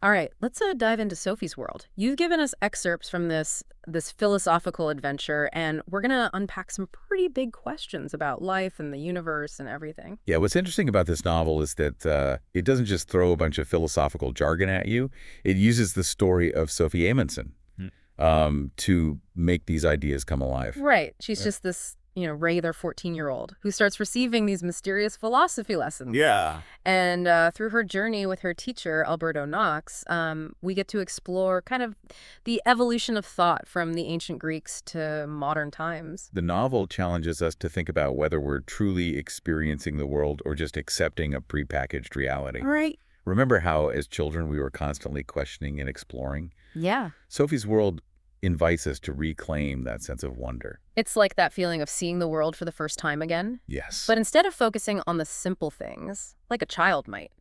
All right, let's dive into Sophie's world. You've given us excerpts from this philosophical adventure, and we're gonna unpack some pretty big questions about life and the universe and everything. Yeah, what's interesting about this novel is that it doesn't just throw a bunch of philosophical jargon at you. It uses the story of Sophie Amundsen to make these ideas come alive. Right. She's Yeah. just this, regular 14-year-old who starts receiving these mysterious philosophy lessons. Yeah. And through her journey with her teacher, Alberto Knox, we get to explore kind of the evolution of thought from the ancient Greeks to modern times. The novel challenges us to think about whether we're truly experiencing the world or just accepting a prepackaged reality. Right. Remember how, as children, we were constantly questioning and exploring? Yeah. Sophie's world invites us to reclaim that sense of wonder. It's like that feeling of seeing the world for the first time again. Yes. But instead of focusing on the simple things, like a child might,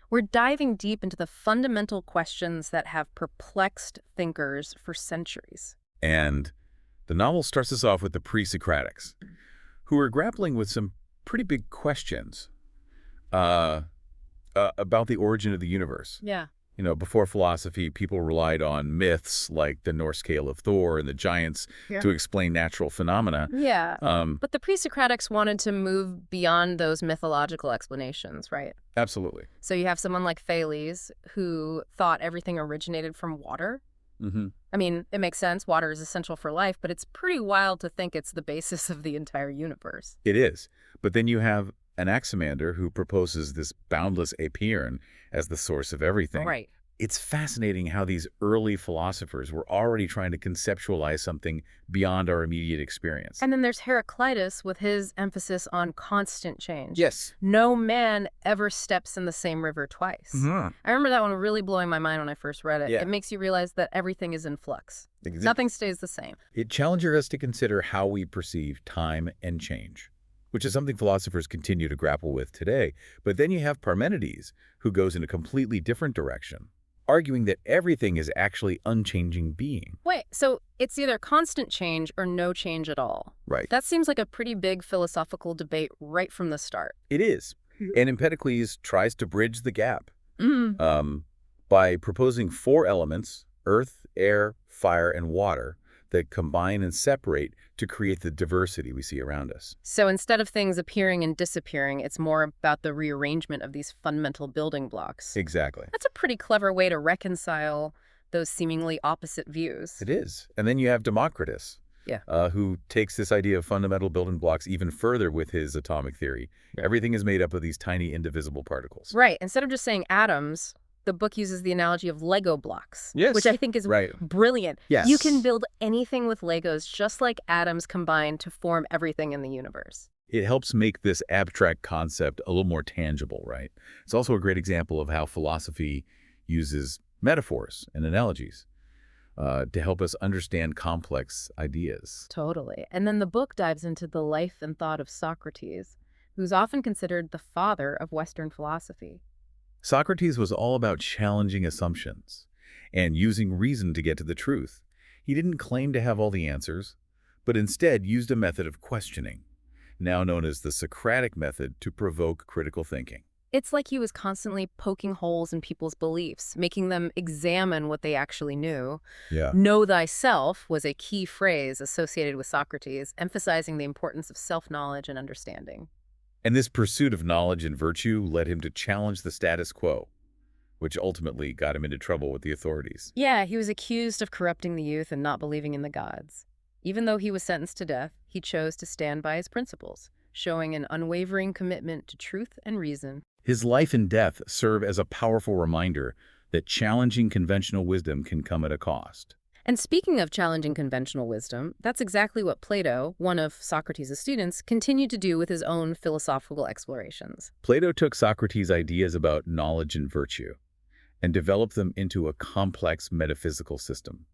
we're diving deep into the fundamental questions that have perplexed thinkers for centuries. And the novel starts us off with the pre-Socratics, who are grappling with some pretty big questions about the origin of the universe. Yeah. Before philosophy, people relied on myths like the Norse scale of Thor and the giants to explain natural phenomena. Yeah. Um, But the pre-Socratics wanted to move beyond those mythological explanations, right? absolutely. So you have someone like Thales who thought everything originated from water. hmm I mean, it makes sense. Water is essential for life, but it's pretty wild to think it's the basis of the entire universe. It is. But then you have Anaximander who proposes this boundless apeiron as the source of everything. Right. It's fascinating how these early philosophers were already trying to conceptualize something beyond our immediate experience. And then there's Heraclitus with his emphasis on constant change. Yes. No man ever steps in the same river twice. Mhm. I remember that one really blowing my mind when I first read it. Yeah. It makes you realize that everything is in flux. Exactly. Nothing stays the same. It challenges us to consider how we perceive time and change, which is something philosophers continue to grapple with today. But then you have Parmenides, who goes in a completely different direction, arguing that everything is actually unchanging being. Wait, so it's either constant change or no change at all. Right. That seems like a pretty big philosophical debate right from the start. It is. And Empedocles tries to bridge the gap Mm. by proposing four elements, earth, air, fire, and water, that combine and separate to create the diversity we see around us. So instead of things appearing and disappearing, it's more about the rearrangement of these fundamental building blocks. Exactly. That's a pretty clever way to reconcile those seemingly opposite views. It is. And then you have Democritus, Yeah. who takes this idea of fundamental building blocks even further with his atomic theory. Everything is made up of these tiny indivisible particles. Right. Instead of just saying atoms, the book uses the analogy of Lego blocks, Yes. which I think is Right. brilliant. Yes. You can build anything with Legos just like atoms combine to form everything in the universe. It helps make this abstract concept a little more tangible, right? It's also a great example of how philosophy uses metaphors and analogies to help us understand complex ideas. Totally. And then the book dives into the life and thought of Socrates, who's often considered the father of Western philosophy. Socrates was all about challenging assumptions and using reason to get to the truth. He didn't claim to have all the answers, but instead used a method of questioning, now known as the Socratic method, to provoke critical thinking. It's like he was constantly poking holes in people's beliefs, making them examine what they actually knew. Yeah. Know thyself was a key phrase associated with Socrates, emphasizing the importance of self-knowledge and understanding. And this pursuit of knowledge and virtue led him to challenge the status quo, which ultimately got him into trouble with the authorities. Yeah, he was accused of corrupting the youth and not believing in the gods. Even though he was sentenced to death, he chose to stand by his principles, showing an unwavering commitment to truth and reason. His life and death serve as a powerful reminder that challenging conventional wisdom can come at a cost. And speaking of challenging conventional wisdom, that's exactly what Plato, one of Socrates' students, continued to do with his own philosophical explorations. Plato took Socrates' ideas about knowledge and virtue and developed them into a complex metaphysical system.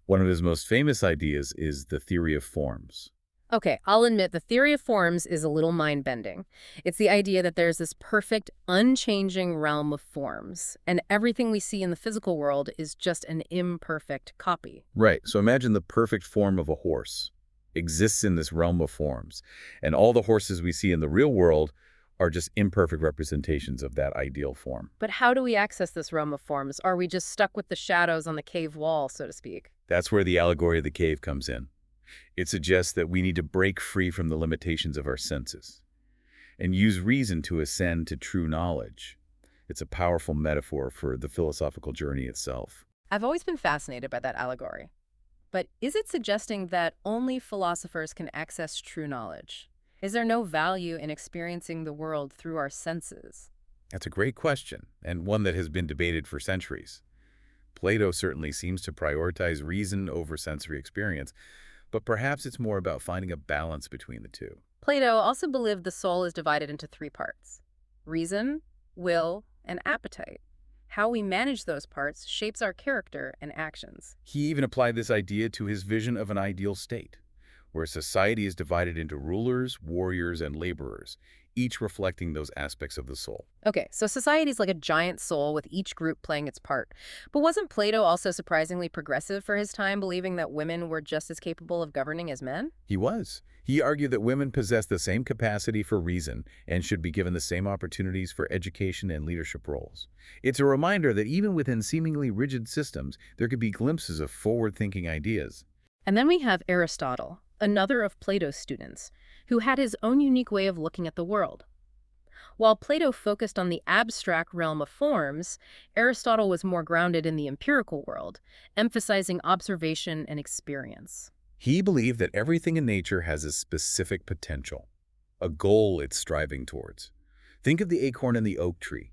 One of his most famous ideas is the theory of forms. Okay, I'll admit the theory of forms is a little mind-bending. It's the idea that there's this perfect, unchanging realm of forms, and everything we see in the physical world is just an imperfect copy. Right, so imagine the perfect form of a horse exists in this realm of forms, and all the horses we see in the real world, are just imperfect representations of that ideal form. But how do we access this realm of forms? Are we just stuck with the shadows on the cave wall, so to speak? That's where the allegory of the cave comes in. It suggests that we need to break free from the limitations of our senses and use reason to ascend to true knowledge. It's a powerful metaphor for the philosophical journey itself. I've always been fascinated by that allegory. But is it suggesting that only philosophers can access true knowledge? Is there no value in experiencing the world through our senses? That's a great question, and one that has been debated for centuries. Plato certainly seems to prioritize reason over sensory experience, but perhaps it's more about finding a balance between the two. Plato also believed the soul is divided into three parts: reason, will, and appetite. How we manage those parts shapes our character and actions. He even applied this idea to his vision of an ideal state, where society is divided into rulers, warriors, and laborers, each reflecting those aspects of the soul. Okay, so society's like a giant soul with each group playing its part. But wasn't Plato also surprisingly progressive for his time, believing that women were just as capable of governing as men? He was. He argued that women possess the same capacity for reason and should be given the same opportunities for education and leadership roles. It's a reminder that even within seemingly rigid systems, there could be glimpses of forward-thinking ideas. And then we have Aristotle, another of Plato's students, who had his own unique way of looking at the world. While Plato focused on the abstract realm of forms, Aristotle was more grounded in the empirical world, emphasizing observation and experience. He believed that everything in nature has a specific potential, a goal it's striving towards. Think of the acorn and the oak tree.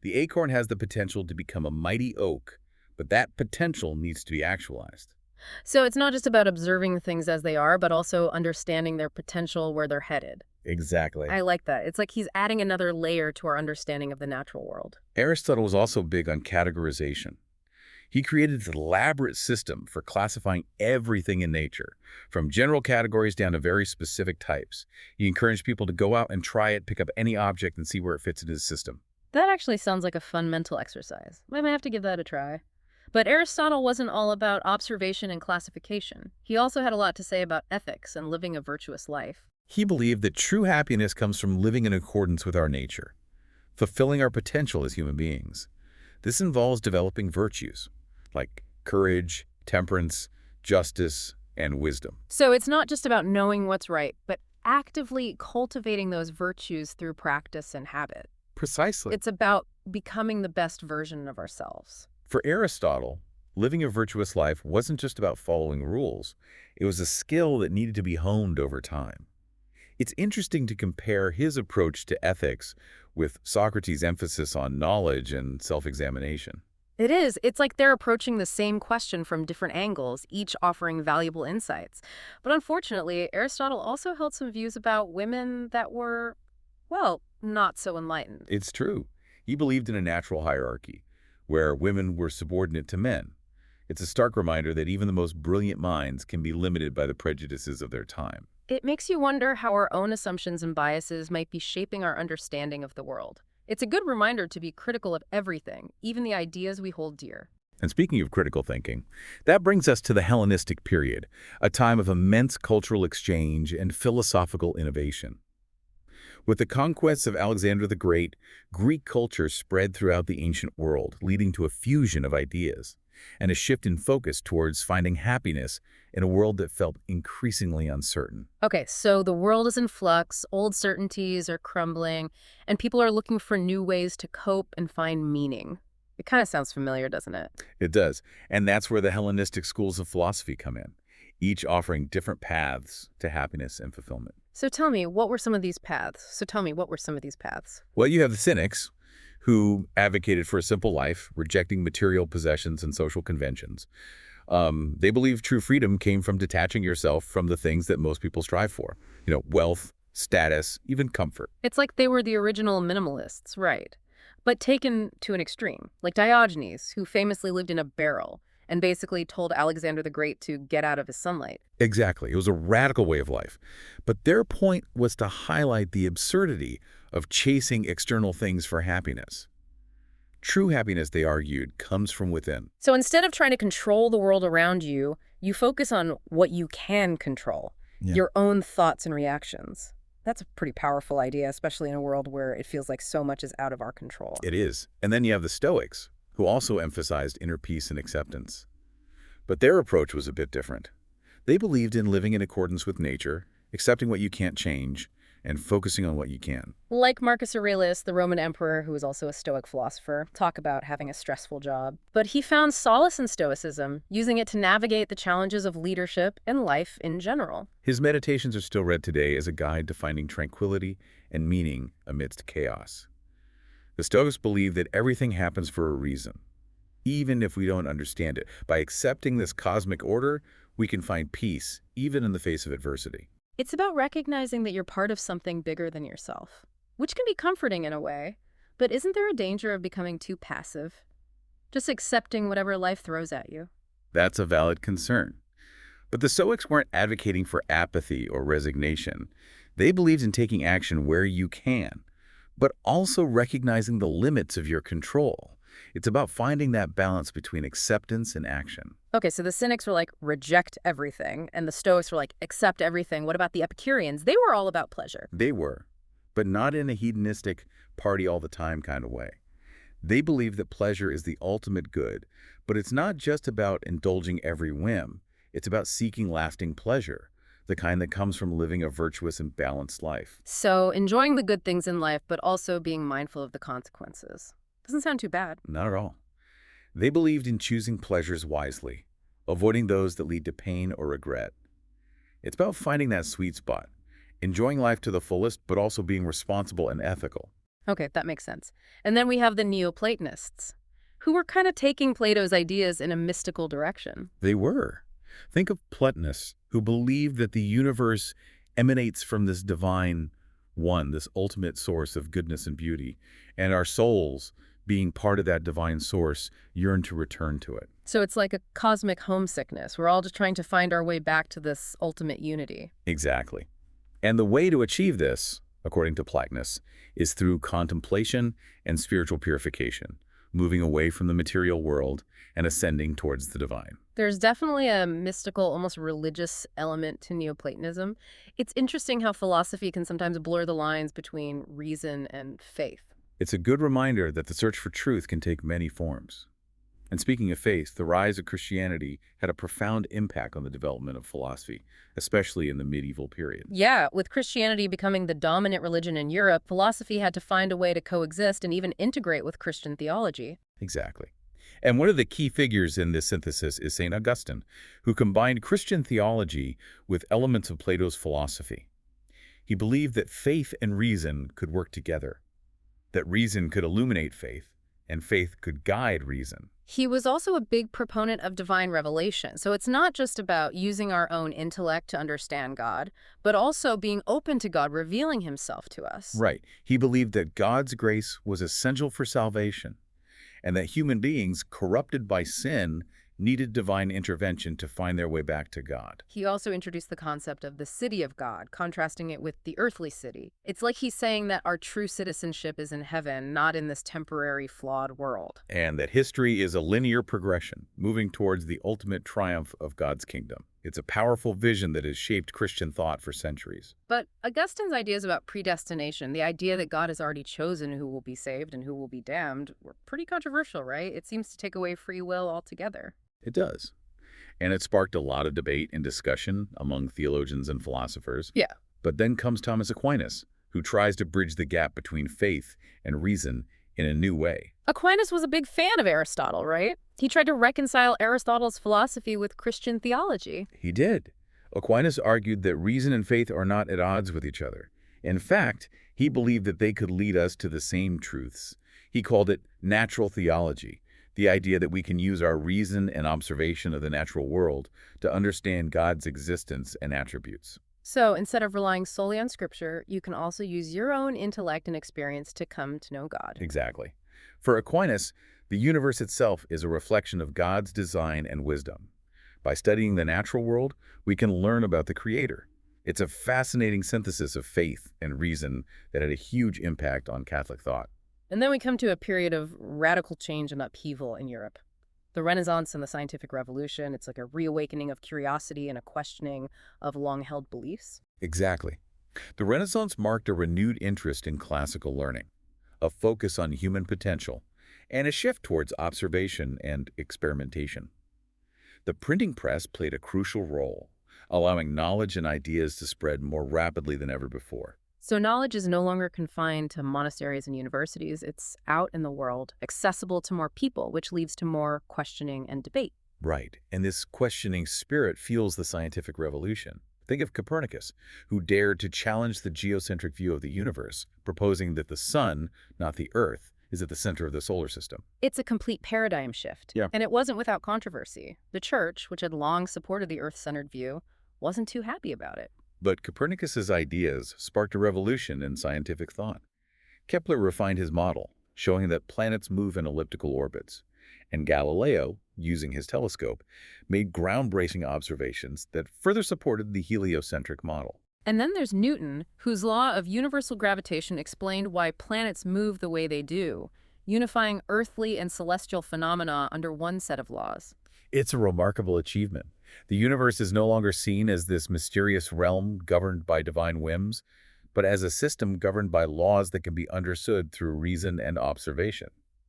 The acorn has the potential to become a mighty oak, but that potential needs to be actualized. So it's not just about observing things as they are, but also understanding their potential, where they're headed. Exactly. I like that. It's like he's adding another layer to our understanding of the natural world. Aristotle was also big on categorization. He created this elaborate system for classifying everything in nature, from general categories down to very specific types. He encouraged people to go out and try it, pick up any object, and see where it fits into his system. That actually sounds like a fun mental exercise. I might have to give that a try. But Aristotle wasn't all about observation and classification. He also had a lot to say about ethics and living a virtuous life. He believed that true happiness comes from living in accordance with our nature, fulfilling our potential as human beings. This involves developing virtues like courage, temperance, justice, and wisdom. So it's not just about knowing what's right, but actively cultivating those virtues through practice and habit. Precisely. It's about becoming the best version of ourselves. For Aristotle, living a virtuous life wasn't just about following rules. It was a skill that needed to be honed over time. It's interesting to compare his approach to ethics with Socrates' emphasis on knowledge and self-examination. It is. It's like they're approaching the same question from different angles, each offering valuable insights. But unfortunately, Aristotle also held some views about women that were, well, not so enlightened. It's true. He believed in a natural hierarchy, where women were subordinate to men. It's a stark reminder that even the most brilliant minds can be limited by the prejudices of their time. It makes you wonder how our own assumptions and biases might be shaping our understanding of the world. It's a good reminder to be critical of everything, even the ideas we hold dear. And speaking of critical thinking, that brings us to the Hellenistic period, a time of immense cultural exchange and philosophical innovation. With the conquests of Alexander the Great, Greek culture spread throughout the ancient world, leading to a fusion of ideas and a shift in focus towards finding happiness in a world that felt increasingly uncertain. Okay, so the world is in flux, old certainties are crumbling, and people are looking for new ways to cope and find meaning. It kind of sounds familiar, doesn't it? It does, and that's where the Hellenistic schools of philosophy come in, each offering different paths to happiness and fulfillment. So tell me, what were some of these paths? Well, you have the Cynics, who advocated for a simple life, rejecting material possessions and social conventions. They believe true freedom came from detaching yourself from the things that most people strive for. Wealth, status, even comfort. It's like they were the original minimalists, right? But taken to an extreme, like Diogenes, who famously lived in a barrel and basically told Alexander the Great to get out of his sunlight. Exactly. It was a radical way of life. But their point was to highlight the absurdity of chasing external things for happiness. True happiness, they argued, comes from within. So instead of trying to control the world around you, you focus on what you can control, your own thoughts and reactions. That's a pretty powerful idea, especially in a world where it feels like so much is out of our control. It is. And then you have the Stoics, who also emphasized inner peace and acceptance. But their approach was a bit different. They believed in living in accordance with nature, accepting what you can't change, and focusing on what you can. Like Marcus Aurelius, the Roman emperor, who was also a Stoic philosopher, talk about having a stressful job. But he found solace in Stoicism, using it to navigate the challenges of leadership and life in general. His meditations are still read today as a guide to finding tranquility and meaning amidst chaos. The Stoics believe that everything happens for a reason, even if we don't understand it. By accepting this cosmic order, we can find peace, even in the face of adversity. It's about recognizing that you're part of something bigger than yourself, which can be comforting in a way. But isn't there a danger of becoming too passive? Just accepting whatever life throws at you? That's a valid concern. But the Stoics weren't advocating for apathy or resignation. They believed in taking action where you can, but also recognizing the limits of your control. It's about finding that balance between acceptance and action. Okay, so the Cynics were like, reject everything, and the Stoics were like, accept everything. What about the Epicureans? They were all about pleasure. They were, but not in a hedonistic, party all the time kind of way. They believe that pleasure is the ultimate good, but it's not just about indulging every whim. It's about seeking lasting pleasure, the kind that comes from living a virtuous and balanced life. So enjoying the good things in life, but also being mindful of the consequences. Doesn't sound too bad. Not at all. They believed in choosing pleasures wisely, avoiding those that lead to pain or regret. It's about finding that sweet spot, enjoying life to the fullest, but also being responsible and ethical. Okay, that makes sense. And then we have the Neoplatonists, who were kind of taking Plato's ideas in a mystical direction. They were. Think of Plotinus, who believed that the universe emanates from this divine one, this ultimate source of goodness and beauty, and our souls, being part of that divine source, yearn to return to it. So it's like a cosmic homesickness. We're all just trying to find our way back to this ultimate unity. Exactly. And the way to achieve this, according to Plotinus, is through contemplation and spiritual purification, moving away from the material world and ascending towards the divine. There's definitely a mystical, almost religious element to Neoplatonism. It's interesting how philosophy can sometimes blur the lines between reason and faith. It's a good reminder that the search for truth can take many forms. And speaking of faith, the rise of Christianity had a profound impact on the development of philosophy, especially in the medieval period. Yeah, with Christianity becoming the dominant religion in Europe, philosophy had to find a way to coexist and even integrate with Christian theology. Exactly. And one of the key figures in this synthesis is St. Augustine, who combined Christian theology with elements of Plato's philosophy. He believed that faith and reason could work together, that reason could illuminate faith, and faith could guide reason. He was also a big proponent of divine revelation. So it's not just about using our own intellect to understand God, but also being open to God revealing himself to us. Right. He believed that God's grace was essential for salvation, and that human beings, corrupted by sin, needed divine intervention to find their way back to God. He also introduced the concept of the city of God, contrasting it with the earthly city. It's like he's saying that our true citizenship is in heaven, not in this temporary, flawed world. And that history is a linear progression, moving towards the ultimate triumph of God's kingdom. It's a powerful vision that has shaped Christian thought for centuries. But Augustine's ideas about predestination, the idea that God has already chosen who will be saved and who will be damned, were pretty controversial, right? It seems to take away free will altogether. It does. And it sparked a lot of debate and discussion among theologians and philosophers. Yeah. But then comes Thomas Aquinas, who tries to bridge the gap between faith and reason in a new way. Aquinas was a big fan of Aristotle, right? He tried to reconcile Aristotle's philosophy with Christian theology. He did. Aquinas argued that reason and faith are not at odds with each other. In fact, he believed that they could lead us to the same truths. He called it natural theology, the idea that we can use our reason and observation of the natural world to understand God's existence and attributes. So instead of relying solely on Scripture, you can also use your own intellect and experience to come to know God. Exactly. For Aquinas, the universe itself is a reflection of God's design and wisdom. By studying the natural world, we can learn about the Creator. It's a fascinating synthesis of faith and reason that had a huge impact on Catholic thought. And then we come to a period of radical change and upheaval in Europe. The Renaissance and the Scientific Revolution, it's like a reawakening of curiosity and a questioning of long-held beliefs. Exactly. The Renaissance marked a renewed interest in classical learning, a focus on human potential, and a shift towards observation and experimentation. The printing press played a crucial role, allowing knowledge and ideas to spread more rapidly than ever before. So knowledge is no longer confined to monasteries and universities. It's out in the world, accessible to more people, which leads to more questioning and debate. Right, and this questioning spirit fuels the scientific revolution. Think of Copernicus, who dared to challenge the geocentric view of the universe, proposing that the sun, not the Earth, is at the center of the solar system. It's a complete paradigm shift. Yeah. And it wasn't without controversy. The church, which had long supported the Earth-centered view, wasn't too happy about it. But Copernicus's ideas sparked a revolution in scientific thought. Kepler refined his model, showing that planets move in elliptical orbits. And Galileo, using his telescope, made groundbreaking observations that further supported the heliocentric model. And then there's Newton, whose law of universal gravitation explained why planets move the way they do, unifying earthly and celestial phenomena under one set of laws. It's a remarkable achievement. The universe is no longer seen as this mysterious realm governed by divine whims, but as a system governed by laws that can be understood through reason and observation.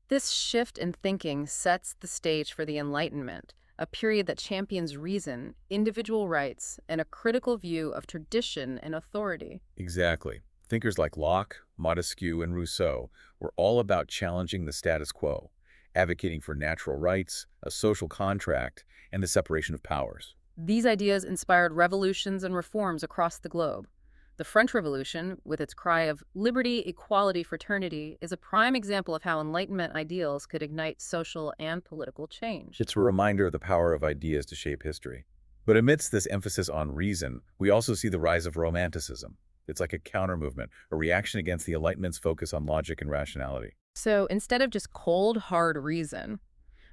This shift in thinking sets the stage for the Enlightenment, a period that champions reason, individual rights, and a critical view of tradition and authority. Exactly. Thinkers like Locke, Montesquieu, and Rousseau were all about challenging the status quo, advocating for natural rights, a social contract, and the separation of powers. These ideas inspired revolutions and reforms across the globe. The French Revolution, with its cry of liberty, equality, fraternity, is a prime example of how Enlightenment ideals could ignite social and political change. It's a reminder of the power of ideas to shape history. But amidst this emphasis on reason, we also see the rise of Romanticism. It's like a counter-movement, a reaction against the Enlightenment's focus on logic and rationality. So instead of just cold, hard reason,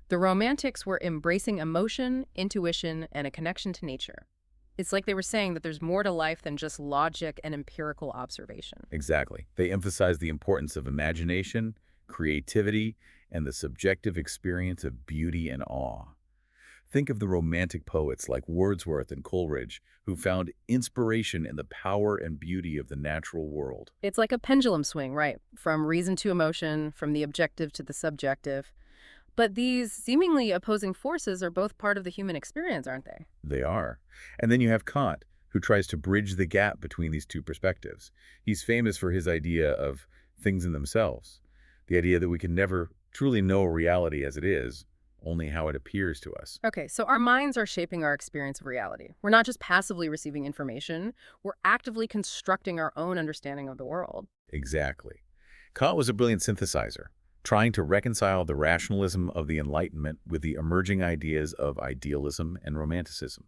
the Romantics were embracing emotion, intuition, and a connection to nature. It's like they were saying that there's more to life than just logic and empirical observation. Exactly. They emphasize the importance of imagination, creativity, and the subjective experience of beauty and awe. Think of the Romantic poets like Wordsworth and Coleridge, who found inspiration in the power and beauty of the natural world. It's like a pendulum swing, right? From reason to emotion, from the objective to the subjective. But these seemingly opposing forces are both part of the human experience, aren't they? They are. And then you have Kant, who tries to bridge the gap between these two perspectives. He's famous for his idea of things in themselves, the idea that we can never truly know reality as it is, only how it appears to us. Okay, so our minds are shaping our experience of reality. We're not just passively receiving information, we're actively constructing our own understanding of the world. Exactly. Kant was a brilliant synthesizer, trying to reconcile the rationalism of the Enlightenment with the emerging ideas of idealism and romanticism.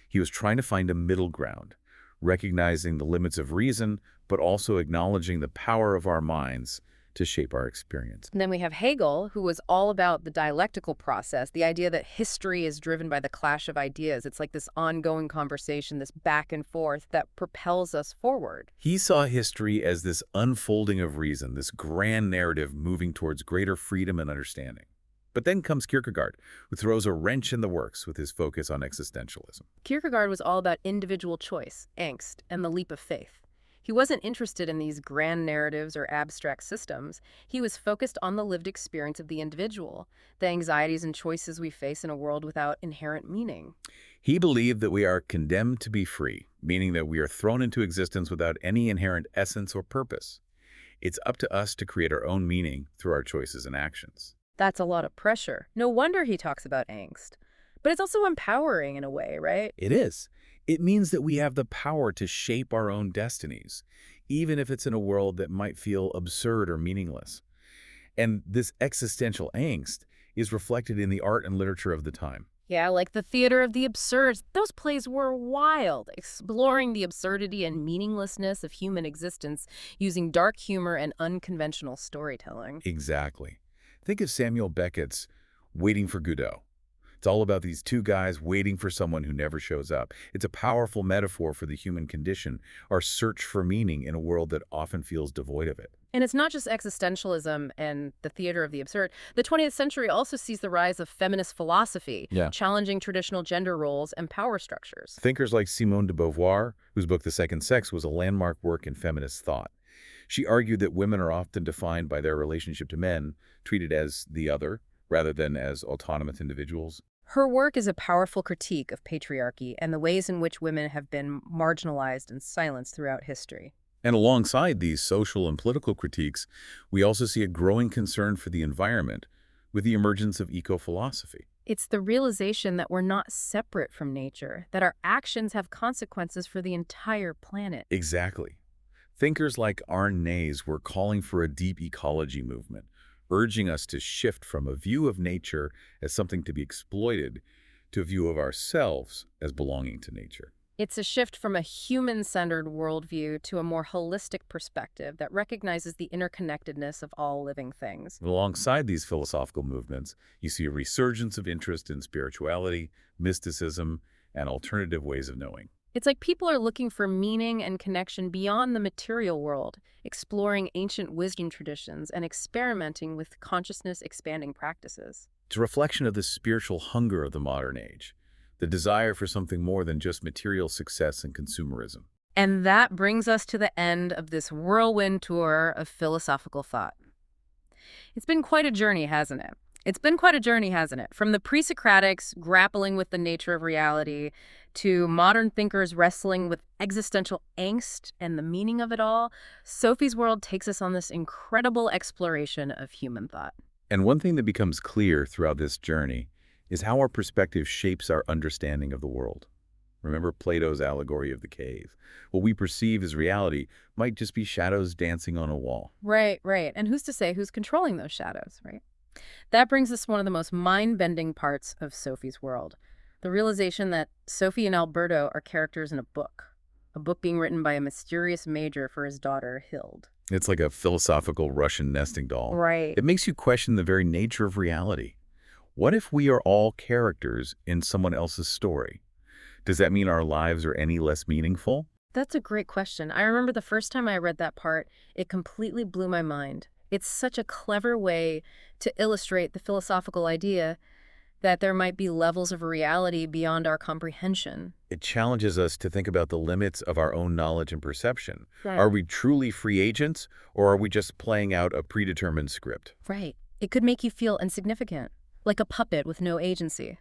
He was trying to find a middle ground, recognizing the limits of reason, but also acknowledging the power of our minds to shape our experience. And then we have Hegel, who was all about the dialectical process, the idea that history is driven by the clash of ideas. It's like this ongoing conversation, this back and forth that propels us forward. He saw history as this unfolding of reason, this grand narrative moving towards greater freedom and understanding. But then comes Kierkegaard, who throws a wrench in the works with his focus on existentialism. Kierkegaard was all about individual choice, angst, and the leap of faith. He wasn't interested in these grand narratives or abstract systems. He was focused on the lived experience of the individual, the anxieties and choices we face in a world without inherent meaning. He believed that we are condemned to be free, meaning that we are thrown into existence without any inherent essence or purpose. It's up to us to create our own meaning through our choices and actions. That's a lot of pressure. No wonder he talks about angst. But it's also empowering in a way, right? It is. It means that we have the power to shape our own destinies, even if it's in a world that might feel absurd or meaningless. And this existential angst is reflected in the art and literature of the time. Yeah, like the theater of the absurd. Those plays were wild, exploring the absurdity and meaninglessness of human existence using dark humor and unconventional storytelling. Exactly. Think of Samuel Beckett's Waiting for Godot. It's all about these two guys waiting for someone who never shows up. It's a powerful metaphor for the human condition, our search for meaning in a world that often feels devoid of it. And it's not just existentialism and the theater of the absurd. The 20th century also sees the rise of feminist philosophy, Yeah. challenging traditional gender roles and power structures. Thinkers like Simone de Beauvoir, whose book The Second Sex was a landmark work in feminist thought. She argued that women are often defined by their relationship to men, treated as the other, rather than as autonomous individuals. Her work is a powerful critique of patriarchy and the ways in which women have been marginalized and silenced throughout history. And alongside these social and political critiques, we also see a growing concern for the environment with the emergence of eco-philosophy. It's the realization that we're not separate from nature, that our actions have consequences for the entire planet. Exactly. Thinkers like Arne Naes were calling for a deep ecology movement, urging us to shift from a view of nature as something to be exploited to a view of ourselves as belonging to nature. It's a shift from a human-centered worldview to a more holistic perspective that recognizes the interconnectedness of all living things. Alongside these philosophical movements, you see a resurgence of interest in spirituality, mysticism, and alternative ways of knowing. It's like people are looking for meaning and connection beyond the material world, exploring ancient wisdom traditions and experimenting with consciousness-expanding practices. It's a reflection of the spiritual hunger of the modern age, the desire for something more than just material success and consumerism. And that brings us to the end of this whirlwind tour of philosophical thought. It's been quite a journey, hasn't it? It's been quite a journey, hasn't it? From the pre-Socratics grappling with the nature of reality to modern thinkers wrestling with existential angst and the meaning of it all, Sophie's World takes us on this incredible exploration of human thought. And one thing that becomes clear throughout this journey is how our perspective shapes our understanding of the world. Remember Plato's allegory of the cave? What we perceive as reality might just be shadows dancing on a wall. Right, right. And who's to say who's controlling those shadows, right? That brings us to one of the most mind-bending parts of Sophie's World, the realization that Sophie and Alberto are characters in a book being written by a mysterious major for his daughter, Hild. It's like a philosophical Russian nesting doll. Right. It makes you question the very nature of reality. What if we are all characters in someone else's story? Does that mean our lives are any less meaningful? That's a great question. I remember the first time I read that part, it completely blew my mind. It's such a clever way to illustrate the philosophical idea that there might be levels of reality beyond our comprehension. It challenges us to think about the limits of our own knowledge and perception. Right. Are we truly free agents, or are we just playing out a predetermined script? Right. It could make you feel insignificant, like a puppet with no agency.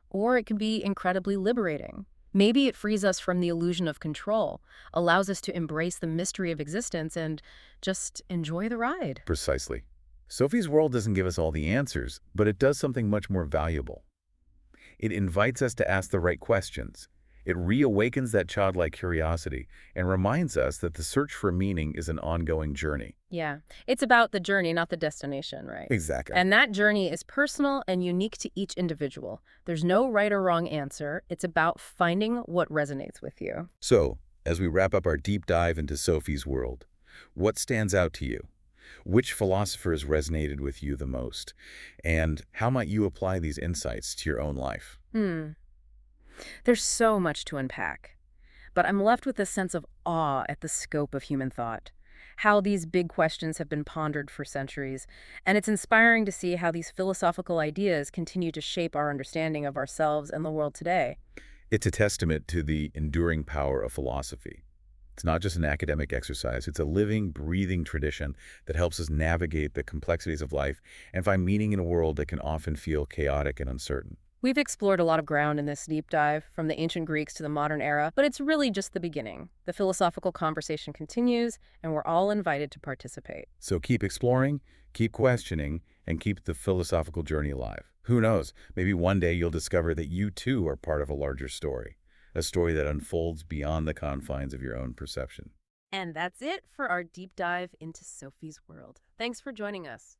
Or it can be incredibly liberating. Maybe it frees us from the illusion of control, allows us to embrace the mystery of existence and just enjoy the ride. Precisely. Sophie's World doesn't give us all the answers, but it does something much more valuable. It invites us to ask the right questions. It reawakens that childlike curiosity and reminds us that the search for meaning is an ongoing journey. Yeah, it's about the journey, not the destination, right? Exactly. And that journey is personal and unique to each individual. There's no right or wrong answer. It's about finding what resonates with you. So, as we wrap up our deep dive into Sophie's World, what stands out to you? Which philosophers resonated with you the most? And how might you apply these insights to your own life? There's so much to unpack, but I'm left with a sense of awe at the scope of human thought, how these big questions have been pondered for centuries, and it's inspiring to see how these philosophical ideas continue to shape our understanding of ourselves and the world today. It's a testament to the enduring power of philosophy. It's not just an academic exercise, it's a living, breathing tradition that helps us navigate the complexities of life and find meaning in a world that can often feel chaotic and uncertain. We've explored a lot of ground in this deep dive, from the ancient Greeks to the modern era, but it's really just the beginning. The philosophical conversation continues, and we're all invited to participate. So keep exploring, keep questioning, and keep the philosophical journey alive. Who knows, maybe one day you'll discover that you too are part of a larger story, a story that unfolds beyond the confines of your own perception. And that's it for our deep dive into Sophie's World. Thanks for joining us.